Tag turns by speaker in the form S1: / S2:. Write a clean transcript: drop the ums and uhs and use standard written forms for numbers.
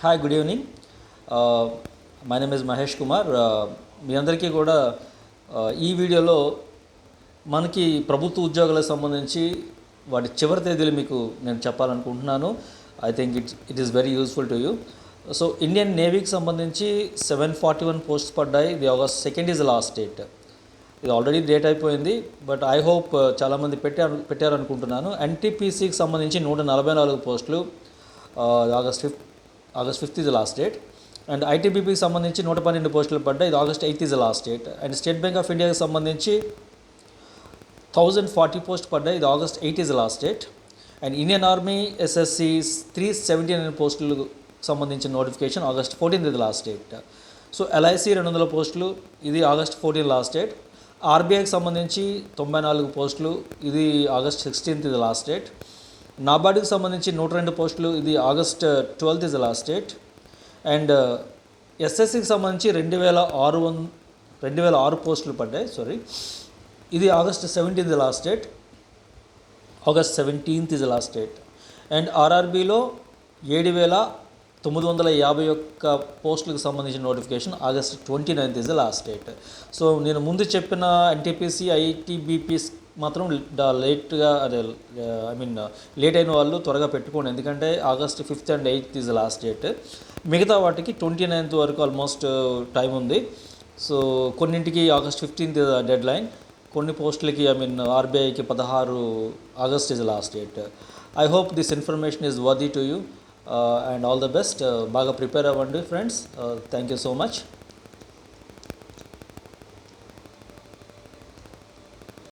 S1: Hi, good evening. My name is Mahesh Kumar. మీ అందరికీ కూడా ఈ వీడియోలో మనకి ప్రభుత్వ ఉద్యోగాలకు సంబంధించి వాటి చివరి తేదీలు మీకు నేను చెప్పాలనుకుంటున్నాను. I think it is very useful to you. So Indian నేవీకి సంబంధించి 741 పోస్ట్స్ పడ్డాయి. ఇది ఆగస్ట్ 2 ఈజ్ లాస్ట్ డేట్. ఇది ఆల్రెడీ డేట్ అయిపోయింది, బట్ ఐ హోప్ చాలామంది పెట్టారనుకుంటున్నాను. ఎన్టీపీసీకి సంబంధించి 144 పోస్టులు August 5th is last date. And ఐటీబీపీకి సంబంధించి 112 పోస్టులు పడ్డాయి. ఇది August 8th is last date. And state bank of ఇండియాకి సంబంధించి 1040 పోస్ట్ పడ్డాయి. ఇది August 8th is last date. And Indian army SSC 379 పోస్టులకు సంబంధించిన నోటిఫికేషన్ ఆగస్ట్ 14th ఇది లాస్ట్ డేట్. సో ఎల్ఐసి 200 పోస్టులు, ఇది ఆగస్ట్ 14 లాస్ట్ డేట్. ఆర్బీఐకి సంబంధించి 94 పోస్టులు, ఇది ఆగస్ట్ 16th ఇది లాస్ట్ డేట్. నాబార్డుకి సంబంధించి 102 పోస్టులు, ఇది August 12th is last date. And ఎస్ఎస్సికి సంబంధించి 2006 పోస్టులు పడ్డాయి. ఇది August 17th last date. August 17th is last date. And ఆర్ఆర్బీలో 7,951 పోస్టులకు సంబంధించిన notification August 29th is last date. So నేను ముందు చెప్పిన ఎన్టీపీసీ ఐటీబీపీస్ మాత్రం లేట్గా లేట్ అయిన వాళ్ళు త్వరగా పెట్టుకోండి, ఎందుకంటే August 5th and 8th is last date. మిగతా వాటికి 29th వరకు ఆల్మోస్ట్ టైం ఉంది. సో కొన్నింటికి ఆగస్ట్ 15th డెడ్ లైన్, కొన్ని పోస్టులకి ఆర్బీఐకి 16 August is last date. I hope this information is worthy to you and all the best. బాగా prepare అవ్వండి friends. Thank you so much.